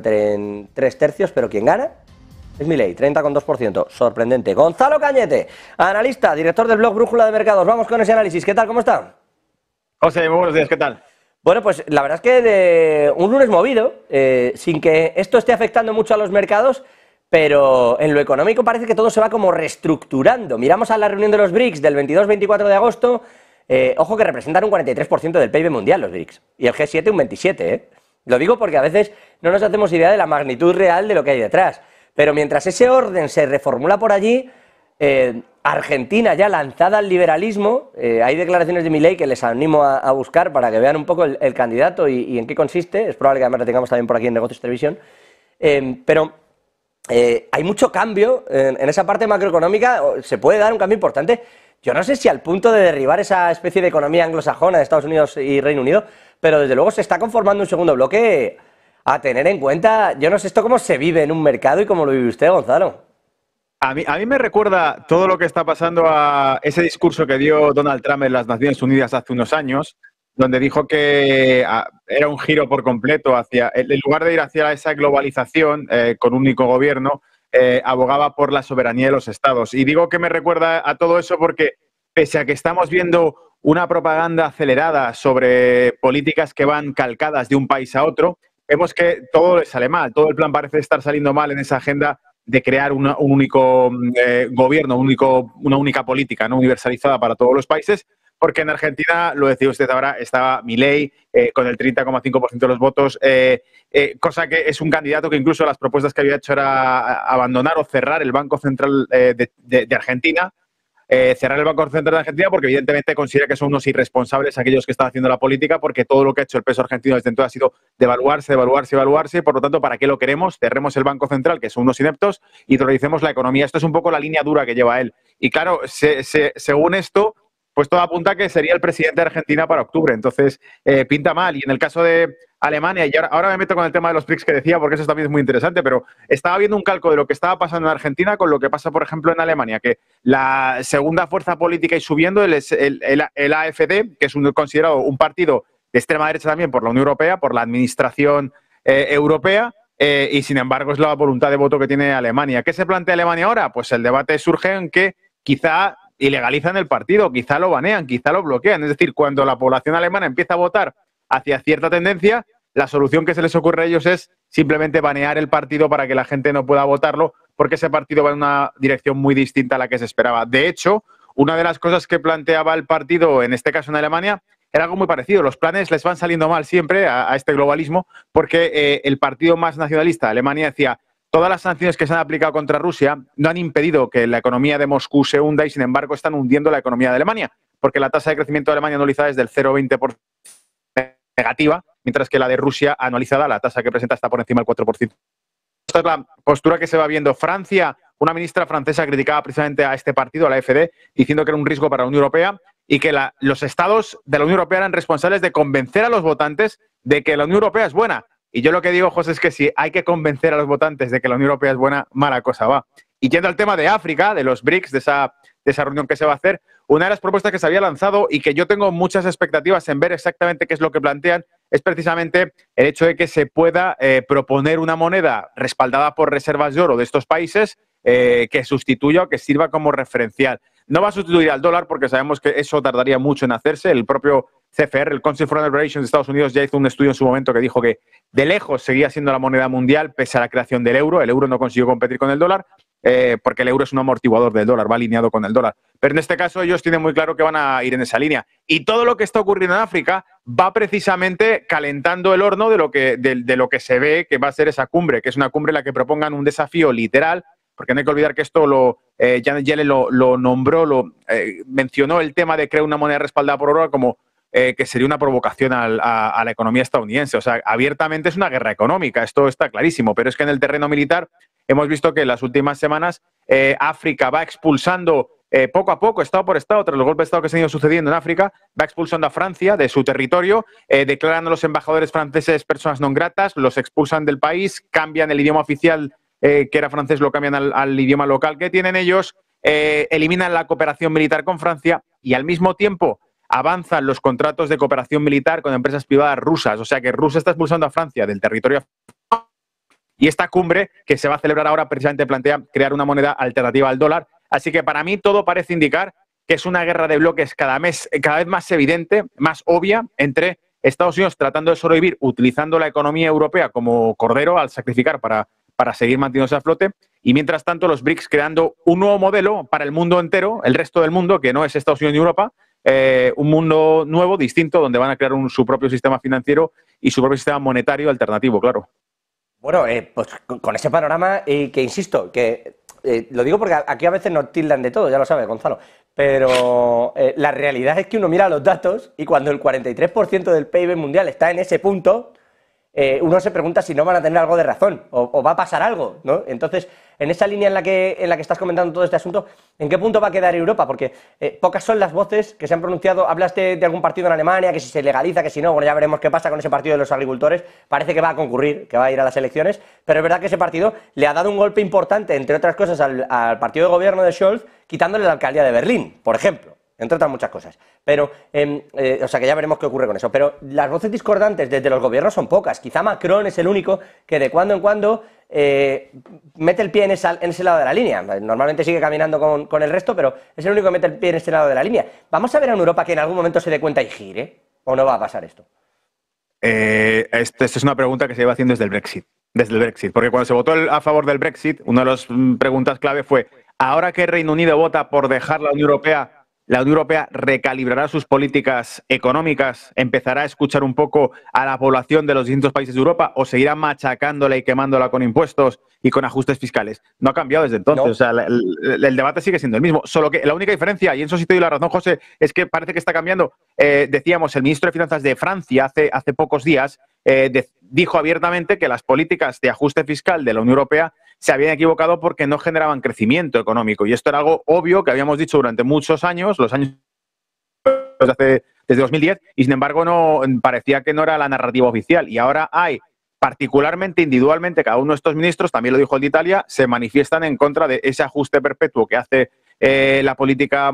en 3/3, pero quien gana es Milei, 30,2%. Sorprendente. Gonzalo Cañete, analista, director del blog Brújula de Mercados. Vamos con ese análisis. ¿Qué tal? ¿Cómo está? José, muy buenos días. ¿Qué tal? Bueno, pues la verdad es que de un lunes movido, sin que esto esté afectando mucho a los mercados, pero en lo económico parece que todo se va como reestructurando. Miramos a la reunión de los BRICS del 22-24 de agosto, ojo que representan un 43% del PIB mundial los BRICS, y el G7 un 27%, Lo digo porque a veces no nos hacemos idea de la magnitud real de lo que hay detrás. Pero mientras ese orden se reformula por allí, Argentina ya lanzada al liberalismo, hay declaraciones de Milei que les animo a buscar para que vean un poco el candidato y en qué consiste. Es probable que además lo tengamos también por aquí en Negocios Televisión. Pero hay mucho cambio en esa parte macroeconómica, se puede dar un cambio importante. Yo no sé si al punto de derribar esa especie de economía anglosajona de Estados Unidos y Reino Unido, pero desde luego se está conformando un segundo bloque a tener en cuenta. Yo no sé esto cómo se vive en un mercado y cómo lo vive usted, Gonzalo. A mí me recuerda todo lo que está pasando a ese discurso que dio Donald Trump en las Naciones Unidas hace unos años, donde dijo que era un giro por completo hacia, en lugar de ir hacia esa globalización con un único gobierno, abogaba por la soberanía de los estados. Y digo que me recuerda a todo eso porque, pese a que estamos viendo una propaganda acelerada sobre políticas que van calcadas de un país a otro, vemos que todo le sale mal. Todo el plan parece estar saliendo mal en esa agenda de crear un único gobierno, una única política no universalizada para todos los países, porque en Argentina, lo decía usted ahora, estaba Milei con el 30,5% de los votos, cosa que es un candidato que incluso las propuestas que había hecho era abandonar o cerrar el Banco Central de Argentina. Cerrar el Banco Central de Argentina porque evidentemente considera que son unos irresponsables aquellos que están haciendo la política, porque todo lo que ha hecho el peso argentino desde entonces ha sido devaluarse, y por lo tanto, ¿para qué lo queremos? Cerremos el Banco Central, que son unos ineptos, y doloricemos la economía. Esto es un poco la línea dura que lleva él. Y claro, según esto, pues todo apunta a que sería el presidente de Argentina para octubre. Entonces, pinta mal. Y en el caso de Alemania, y ahora me meto con el tema de los BRICS que decía, porque eso también es muy interesante, pero estaba viendo un calco de lo que estaba pasando en Argentina con lo que pasa, por ejemplo, en Alemania, que la segunda fuerza política y subiendo el AfD, que es considerado un partido de extrema derecha también por la Unión Europea, por la administración europea, y sin embargo es la voluntad de voto que tiene Alemania. ¿Qué se plantea Alemania ahora? Pues el debate surge en que quizá ilegalizan el partido, quizá lo banean, quizá lo bloquean. Es decir, cuando la población alemana empieza a votar hacia cierta tendencia, la solución que se les ocurre a ellos es simplemente banear el partido para que la gente no pueda votarlo, porque ese partido va en una dirección muy distinta a la que se esperaba. De hecho, una de las cosas que planteaba el partido, en este caso en Alemania, era algo muy parecido. Los planes les van saliendo mal siempre a este globalismo, porque el partido más nacionalista, Alemania, decía: todas las sanciones que se han aplicado contra Rusia no han impedido que la economía de Moscú se hunda y, sin embargo, están hundiendo la economía de Alemania, porque la tasa de crecimiento de Alemania anualizada es del 0,20% negativa, mientras que la de Rusia anualizada, la tasa que presenta, está por encima del 4%. Esta es la postura que se va viendo. Francia, una ministra francesa criticaba precisamente a este partido, a la AfD, diciendo que era un riesgo para la Unión Europea y que los estados de la Unión Europea eran responsables de convencer a los votantes de que la Unión Europea es buena. Y yo lo que digo, José, es que si hay que convencer a los votantes de que la Unión Europea es buena, mala cosa va. Y yendo al tema de África, de los BRICS, de esa reunión que se va a hacer, una de las propuestas que se había lanzado y que yo tengo muchas expectativas en ver exactamente qué es lo que plantean es precisamente el hecho de que se pueda proponer una moneda respaldada por reservas de oro de estos países que sustituya o que sirva como referencial. No va a sustituir al dólar porque sabemos que eso tardaría mucho en hacerse. El propio CFR, el Council Foreign Relations de Estados Unidos, ya hizo un estudio en su momento que dijo que de lejos seguía siendo la moneda mundial pese a la creación del euro. El euro no consiguió competir con el dólar porque el euro es un amortiguador del dólar, va alineado con el dólar. Pero en este caso ellos tienen muy claro que van a ir en esa línea. Y todo lo que está ocurriendo en África va precisamente calentando el horno de lo que se ve que va a ser esa cumbre, que es una cumbre en la que propongan un desafío literal, porque no hay que olvidar que esto Janet Yellen lo nombró, mencionó el tema de crear una moneda respaldada por oro como que sería una provocación a la economía estadounidense. O sea, abiertamente es una guerra económica, esto está clarísimo, pero es que en el terreno militar hemos visto que en las últimas semanas África va expulsando poco a poco, estado por estado, tras los golpes de estado que se han ido sucediendo en África, va expulsando a Francia de su territorio, declaran a los embajadores franceses personas non gratas, los expulsan del país, cambian el idioma oficial que era francés, lo cambian al idioma local que tienen ellos, eliminan la cooperación militar con Francia y al mismo tiempo avanzan los contratos de cooperación militar con empresas privadas rusas. O sea que Rusia está expulsando a Francia del territorio Y esta cumbre que se va a celebrar ahora precisamente plantea crear una moneda alternativa al dólar. Así que para mí todo parece indicar que es una guerra de bloques cada vez más evidente, más obvia, entre Estados Unidos tratando de sobrevivir utilizando la economía europea como cordero al sacrificar para seguir manteniéndose a flote, y mientras tanto los BRICS creando un nuevo modelo para el mundo entero, el resto del mundo, que no es Estados Unidos ni Europa, un mundo nuevo, distinto, donde van a crear su propio sistema financiero y su propio sistema monetario alternativo, claro. Bueno, pues con ese panorama, que insisto, que lo digo porque aquí a veces nos tildan de todo, ya lo sabes, Gonzalo, pero la realidad es que uno mira los datos y cuando el 43% del PIB mundial está en ese punto, uno se pregunta si no van a tener algo de razón o va a pasar algo, ¿no? Entonces, en esa línea en la que estás comentando todo este asunto, ¿en qué punto va a quedar Europa? Porque pocas son las voces que se han pronunciado. Hablaste de algún partido en Alemania, que si se legaliza, que si no, bueno, ya veremos qué pasa con ese partido de los agricultores. Parece que va a concurrir, que va a ir a las elecciones, pero es verdad que ese partido le ha dado un golpe importante, entre otras cosas, al partido de gobierno de Scholz, quitándole la alcaldía de Berlín, por ejemplo. Entre otras muchas cosas. Pero, o sea que ya veremos qué ocurre con eso. Pero las voces discordantes desde los gobiernos son pocas. Quizá Macron es el único que de cuando en cuando mete el pie en ese lado de la línea. Normalmente sigue caminando con el resto, pero es el único que mete el pie en ese lado de la línea. ¿Vamos a ver a Europa que en algún momento se dé cuenta y gire? ¿O no va a pasar esto? Esta es una pregunta que se lleva haciendo desde el Brexit. Desde el Brexit. Porque cuando se votó a favor del Brexit, una de las preguntas clave fue: ahora que Reino Unido vota por dejar la Unión Europea recalibrará sus políticas económicas, empezará a escuchar un poco a la población de los distintos países de Europa, o seguirá machacándola y quemándola con impuestos y con ajustes fiscales. No ha cambiado desde entonces. No. O sea, el debate sigue siendo el mismo. Solo que la única diferencia, y en eso sí te doy la razón, José, es que parece que está cambiando. Decíamos, el ministro de Finanzas de Francia hace pocos días dijo abiertamente que las políticas de ajuste fiscal de la Unión Europea se habían equivocado porque no generaban crecimiento económico. Y esto era algo obvio que habíamos dicho durante muchos años, los años desde 2010, y sin embargo parecía que no era la narrativa oficial. Y ahora hay, particularmente individualmente, cada uno de estos ministros, también lo dijo el de Italia, se manifiestan en contra de ese ajuste perpetuo que hace la política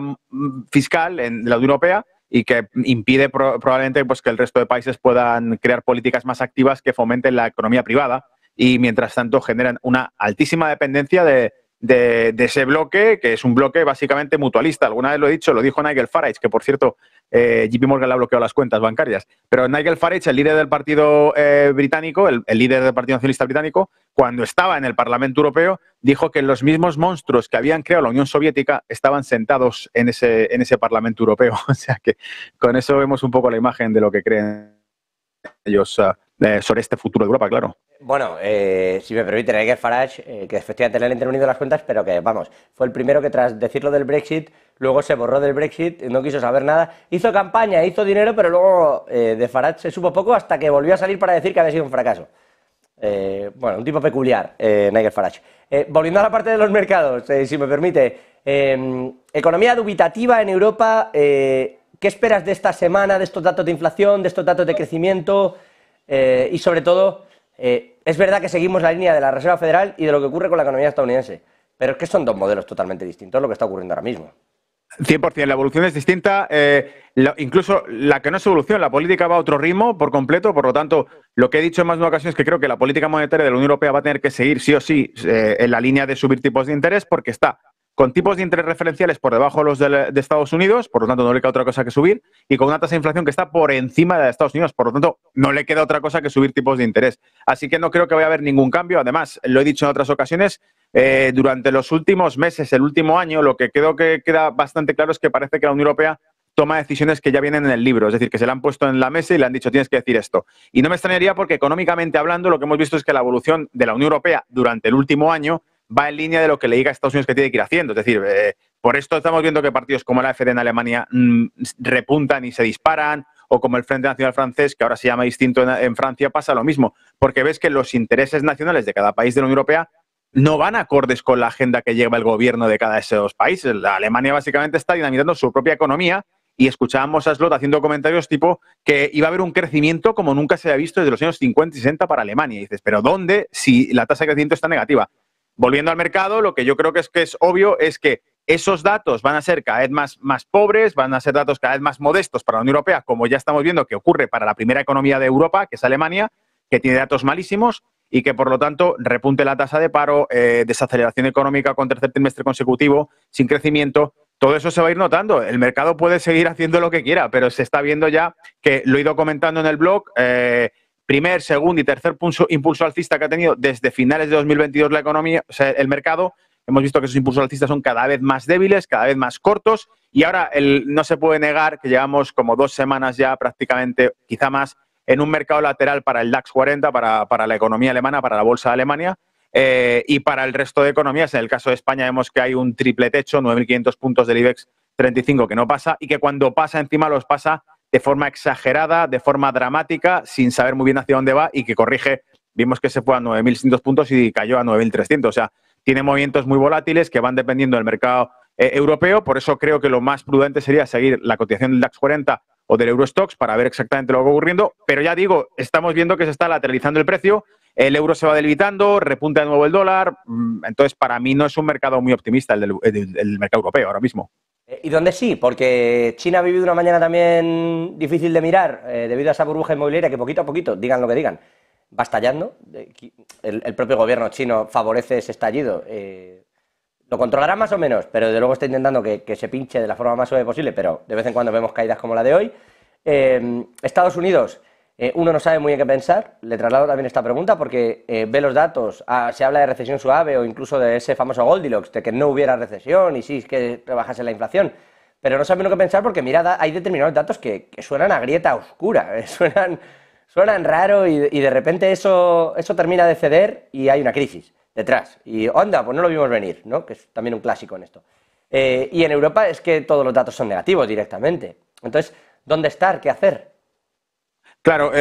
fiscal de la Unión Europea, y que impide probablemente pues, que el resto de países puedan crear políticas más activas que fomenten la economía privada, y mientras tanto generan una altísima dependencia de ese bloque, que es un bloque básicamente mutualista. Alguna vez lo he dicho, lo dijo Nigel Farage, que por cierto JP Morgan le ha bloqueado las cuentas bancarias, pero Nigel Farage, el líder del partido británico, el líder del Partido Nacionalista británico, cuando estaba en el Parlamento Europeo, dijo que los mismos monstruos que habían creado la Unión Soviética estaban sentados en ese Parlamento Europeo. O sea que con eso vemos un poco la imagen de lo que creen ellos sobre este futuro de Europa, claro. Bueno, si me permite, Nigel Farage, que efectivamente le han intervenido las cuentas, pero que, vamos, fue el primero que tras decirlo del Brexit, luego se borró del Brexit, no quiso saber nada, hizo campaña, hizo dinero, pero luego de Farage se supo poco hasta que volvió a salir para decir que había sido un fracaso. Bueno, un tipo peculiar, Nigel Farage. Volviendo a la parte de los mercados, si me permite, economía dubitativa en Europa, ¿qué esperas de esta semana, de estos datos de inflación, de estos datos de crecimiento y sobre todo... es verdad que seguimos la línea de la Reserva Federal y de lo que ocurre con la economía estadounidense, pero es que son dos modelos totalmente distintos lo que está ocurriendo ahora mismo. 100%, la evolución es distinta, incluso la que no es evolución, la política va a otro ritmo por completo, por lo tanto, lo que he dicho en más de una ocasión es que creo que la política monetaria de la Unión Europea va a tener que seguir sí o sí en la línea de subir tipos de interés, porque está con tipos de interés referenciales por debajo de los de Estados Unidos, por lo tanto no le queda otra cosa que subir, y con una tasa de inflación que está por encima de la de Estados Unidos, por lo tanto no le queda otra cosa que subir tipos de interés. Así que no creo que vaya a haber ningún cambio. Además, lo he dicho en otras ocasiones, durante los últimos meses, el último año, lo que queda bastante claro es que parece que la Unión Europea toma decisiones que ya vienen en el libro, es decir, que se le han puesto en la mesa y le han dicho tienes que decir esto. Y no me extrañaría porque económicamente hablando lo que hemos visto es que la evolución de la Unión Europea durante el último año va en línea de lo que le diga a Estados Unidos que tiene que ir haciendo. Es decir, por esto estamos viendo que partidos como la AfD en Alemania repuntan y se disparan, o como el Frente Nacional francés, que ahora se llama distinto en Francia, pasa lo mismo, porque ves que los intereses nacionales de cada país de la Unión Europea no van acordes con la agenda que lleva el gobierno de cada de esos países. La Alemania básicamente está dinamitando su propia economía, y escuchábamos a Slot haciendo comentarios tipo que iba a haber un crecimiento como nunca se había visto desde los años 50 y 60 para Alemania. Y dices, ¿pero dónde si la tasa de crecimiento está negativa? Volviendo al mercado, lo que yo creo que es obvio es que esos datos van a ser cada vez más pobres, van a ser datos cada vez más modestos para la Unión Europea, como ya estamos viendo que ocurre para la primera economía de Europa, que es Alemania, que tiene datos malísimos, y que por lo tanto repunte la tasa de paro, desaceleración económica con tercer trimestre consecutivo, sin crecimiento. Todo eso se va a ir notando. El mercado puede seguir haciendo lo que quiera, pero se está viendo ya que, lo he ido comentando en el blog, primer, segundo y tercer impulso alcista que ha tenido desde finales de 2022 la economía, o sea, el mercado. Hemos visto que esos impulsos alcistas son cada vez más débiles, cada vez más cortos, y ahora no se puede negar que llevamos como 2 semanas ya prácticamente, quizá más, en un mercado lateral para el DAX 40, para la economía alemana, para la bolsa de Alemania, y para el resto de economías. En el caso de España vemos que hay un triple techo, 9.500 puntos del IBEX 35 que no pasa, y que cuando pasa encima los pasa de forma exagerada, de forma dramática, sin saber muy bien hacia dónde va, y que corrige. Vimos que se fue a 9.600 puntos y cayó a 9.300. O sea, tiene movimientos muy volátiles que van dependiendo del mercado europeo. Por eso creo que lo más prudente sería seguir la cotización del DAX 40 o del Eurostoxx para ver exactamente lo que va ocurriendo. Pero ya digo, estamos viendo que se está lateralizando el precio, el euro se va debilitando, repunta de nuevo el dólar. Entonces, para mí no es un mercado muy optimista el mercado europeo ahora mismo. ¿Y dónde sí? Porque China ha vivido una mañana también difícil de mirar debido a esa burbuja inmobiliaria que poquito a poquito, digan lo que digan, va estallando. El propio gobierno chino favorece ese estallido. Lo controlará más o menos, pero desde luego está intentando que se pinche de la forma más suave posible, pero de vez en cuando vemos caídas como la de hoy. Estados Unidos, uno no sabe muy bien qué pensar. Le traslado también esta pregunta porque ve los datos, se habla de recesión suave o incluso de ese famoso Goldilocks, de que no hubiera recesión y sí, que rebajase la inflación. Pero no sabe uno qué pensar porque, mira, hay determinados datos que suenan a grieta oscura, suenan raro y de repente eso termina de ceder y hay una crisis detrás. Y onda, pues no lo vimos venir, ¿no? Que es también un clásico en esto. Y en Europa es que todos los datos son negativos directamente. Entonces, ¿dónde estar? ¿Qué hacer? Claro,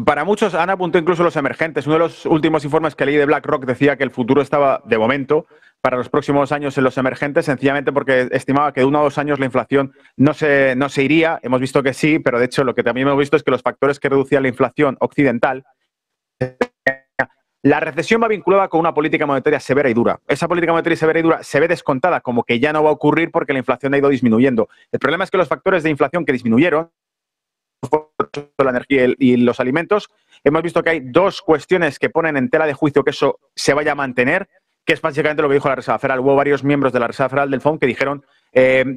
para muchos han apuntado incluso los emergentes. Uno de los últimos informes que leí de BlackRock decía que el futuro estaba, de momento, para los próximos años en los emergentes, sencillamente porque estimaba que de 1 a 2 años la inflación no se iría. Hemos visto que sí, pero de hecho lo que también hemos visto es que los factores que reducían la inflación occidental, la recesión va vinculada con una política monetaria severa y dura. Esa política monetaria severa y dura se ve descontada como que ya no va a ocurrir porque la inflación ha ido disminuyendo. El problema es que los factores de inflación que disminuyeron, la energía y los alimentos, hemos visto que hay 2 cuestiones que ponen en tela de juicio que eso se vaya a mantener, que es básicamente lo que dijo la Reserva Federal. Hubo varios miembros de la Reserva Federal del FOMC que dijeron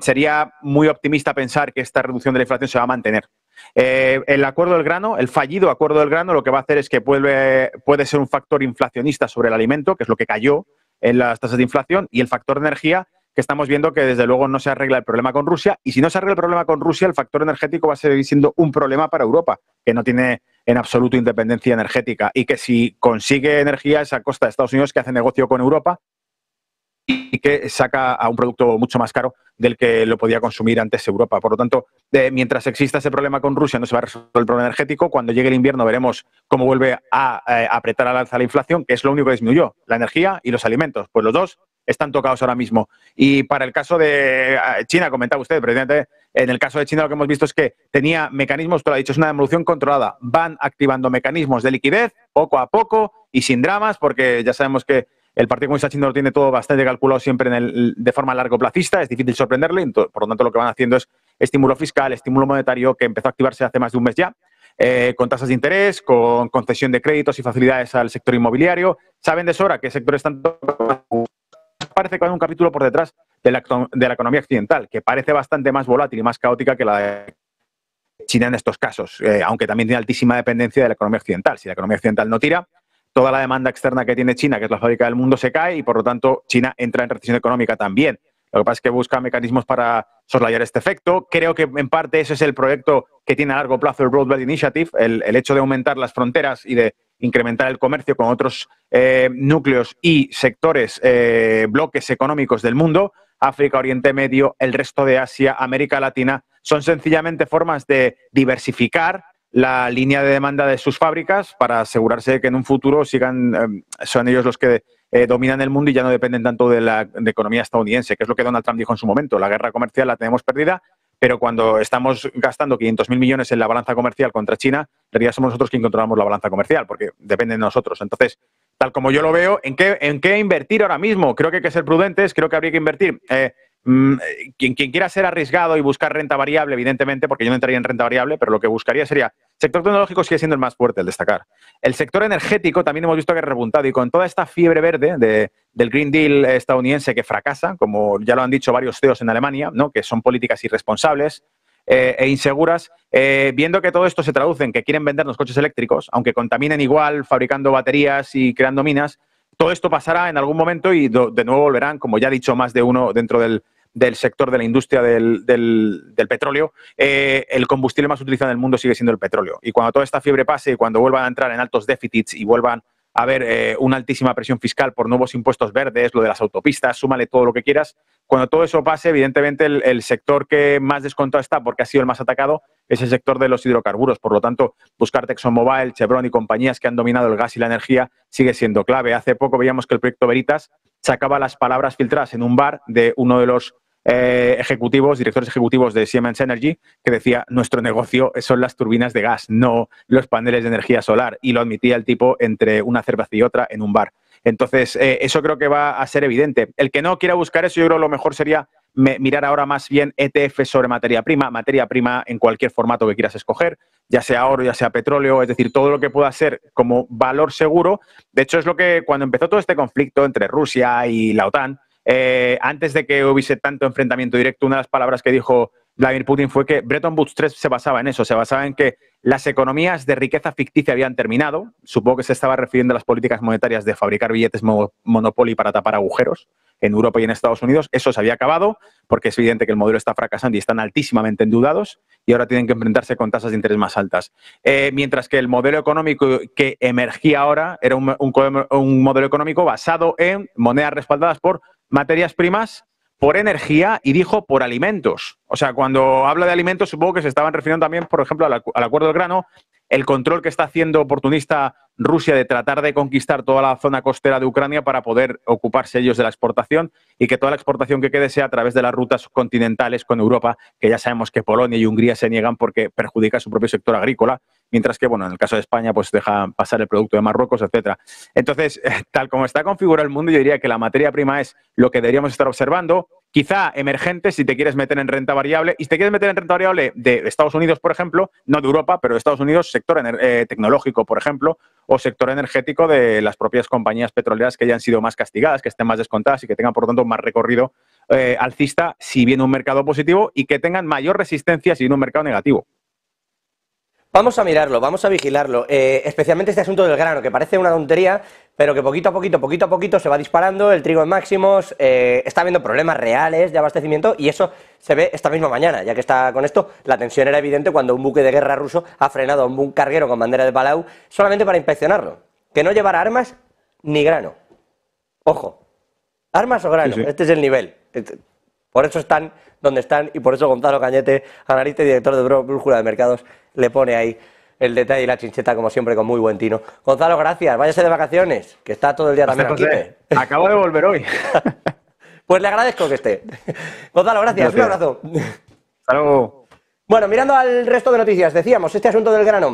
sería muy optimista pensar que esta reducción de la inflación se va a mantener. El acuerdo del grano, el fallido acuerdo del grano, lo que va a hacer es que puede ser un factor inflacionista sobre el alimento, que es lo que cayó en las tasas de inflación, y el factor de energía, que estamos viendo que desde luego no se arregla el problema con Rusia, y si no se arregla el problema con Rusia, el factor energético va a seguir siendo un problema para Europa, que no tiene en absoluto independencia energética, y que si consigue energía es a costa de Estados Unidos, que hace negocio con Europa y que saca a un producto mucho más caro del que lo podía consumir antes Europa. Por lo tanto, mientras exista ese problema con Rusia, no se va a resolver el problema energético. Cuando llegue el invierno veremos cómo vuelve a apretar al alza la inflación, que es lo único que disminuyó, la energía y los alimentos. Pues los dos están tocados ahora mismo. Y para el caso de China, comentaba usted, presidente, en el caso de China lo que hemos visto es que tenía mecanismos, tú lo has dicho, es una devolución controlada. Van activando mecanismos de liquidez poco a poco y sin dramas, porque ya sabemos que el Partido Comunista Chino lo tiene todo bastante calculado siempre de forma largoplacista, es difícil sorprenderle, por lo tanto lo que van haciendo es estímulo fiscal, estímulo monetario, que empezó a activarse hace más de un mes ya, con tasas de interés, con concesión de créditos y facilidades al sector inmobiliario. Saben de sobra qué sectores están tocando. Parece que hay un capítulo por detrás de la economía occidental, que parece bastante más volátil y más caótica que la de China en estos casos, aunque también tiene altísima dependencia de la economía occidental. Si la economía occidental no tira, toda la demanda externa que tiene China, que es la fábrica del mundo, se cae y, por lo tanto, China entra en recesión económica también. Lo que pasa es que busca mecanismos para soslayar este efecto. Creo que, en parte, ese es el proyecto que tiene a largo plazo el Road Belt Initiative, el hecho de aumentar las fronteras y de incrementar el comercio con otros núcleos y sectores, bloques económicos del mundo. África, Oriente Medio, el resto de Asia, América Latina, son sencillamente formas de diversificar la línea de demanda de sus fábricas para asegurarse de que en un futuro son ellos los que dominan el mundo y ya no dependen tanto de la economía estadounidense, que es lo que Donald Trump dijo en su momento. La guerra comercial la tenemos perdida, pero cuando estamos gastando 500.000 millones en la balanza comercial contra China, en realidad somos nosotros quien controlamos la balanza comercial, porque depende de nosotros. Entonces, tal como yo lo veo, ¿en qué invertir ahora mismo? Creo que hay que ser prudentes, creo que habría que invertir. Quien quiera ser arriesgado y buscar renta variable, evidentemente, porque yo no entraría en renta variable, pero lo que buscaría sería sector tecnológico sigue siendo el más fuerte, el destacar. El sector energético también hemos visto que ha repuntado y con toda esta fiebre verde del Green Deal estadounidense que fracasa, como ya lo han dicho varios CEOs en Alemania, ¿no? Que son políticas irresponsables e inseguras, viendo que todo esto se traduce en que quieren vender los coches eléctricos, aunque contaminen igual fabricando baterías y creando minas, todo esto pasará en algún momento y de nuevo volverán, como ya ha dicho más de uno dentro del sector de la industria del petróleo, el combustible más utilizado en el mundo sigue siendo el petróleo. Y cuando toda esta fiebre pase y cuando vuelvan a entrar en altos déficits y vuelvan a haber una altísima presión fiscal por nuevos impuestos verdes, lo de las autopistas, súmale todo lo que quieras, cuando todo eso pase, evidentemente el sector que más descontado está, porque ha sido el más atacado, es el sector de los hidrocarburos. Por lo tanto, buscar ExxonMobil, Chevron y compañías que han dominado el gas y la energía sigue siendo clave. Hace poco veíamos que el proyecto Veritas sacaba las palabras filtradas en un bar de uno de los directores ejecutivos de Siemens Energy, que decía, nuestro negocio son las turbinas de gas, no los paneles de energía solar. Y lo admitía el tipo entre una cerveza y otra en un bar. Entonces, eso creo que va a ser evidente. El que no quiera buscar eso, yo creo que lo mejor sería mirar ahora más bien ETF sobre materia prima en cualquier formato que quieras escoger, ya sea oro, ya sea petróleo, es decir, todo lo que pueda ser como valor seguro. De hecho, es lo que cuando empezó todo este conflicto entre Rusia y la OTAN, antes de que hubiese tanto enfrentamiento directo, una de las palabras que dijo Vladimir Putin fue que Bretton Woods 3 se basaba en eso, se basaba en que las economías de riqueza ficticia habían terminado. Supongo que se estaba refiriendo a las políticas monetarias de fabricar billetes Monopoly para tapar agujeros en Europa y en Estados Unidos. Eso se había acabado porque es evidente que el modelo está fracasando y están altísimamente endeudados y ahora tienen que enfrentarse con tasas de interés más altas. Mientras que el modelo económico que emergía ahora era un modelo económico basado en monedas respaldadas por materias primas, por energía y dijo por alimentos. O sea, cuando habla de alimentos supongo que se estaban refiriendo también, por ejemplo, al acuerdo del grano, el control que está haciendo oportunista Rusia de tratar de conquistar toda la zona costera de Ucrania para poder ocuparse ellos de la exportación y que toda la exportación que quede sea a través de las rutas continentales con Europa, que ya sabemos que Polonia y Hungría se niegan porque perjudica su propio sector agrícola, mientras que, bueno, en el caso de España, pues deja pasar el producto de Marruecos, etcétera. Entonces, tal como está configurado el mundo, yo diría que la materia prima es lo que deberíamos estar observando, quizá emergente si te quieres meter en renta variable, y si te quieres meter en renta variable de Estados Unidos, por ejemplo, no de Europa, pero de Estados Unidos, sector tecnológico, por ejemplo, o sector energético de las propias compañías petroleras que hayan sido más castigadas, que estén más descontadas y que tengan, por lo tanto, más recorrido alcista si viene un mercado positivo y que tengan mayor resistencia si viene un mercado negativo. Vamos a mirarlo, vamos a vigilarlo, especialmente este asunto del grano, que parece una tontería, pero que poquito a poquito se va disparando, el trigo en máximos, está habiendo problemas reales de abastecimiento y eso se ve esta misma mañana, ya que está con esto, la tensión era evidente cuando un buque de guerra ruso ha frenado a un carguero con bandera de Palau solamente para inspeccionarlo, que no llevara armas ni grano. Ojo, armas o grano, sí, sí. Este es el nivel. Por eso están donde están y por eso Gonzalo Cañete, analista y director de Brújula de Mercados, le pone ahí el detalle y la chincheta, como siempre, con muy buen tino. Gonzalo, gracias. Váyase de vacaciones, que está todo el día también aquí. Acabo de volver hoy. Pues le agradezco que esté. Gonzalo, gracias. Un abrazo. Hasta luego. Bueno, mirando al resto de noticias, decíamos, este asunto del grano.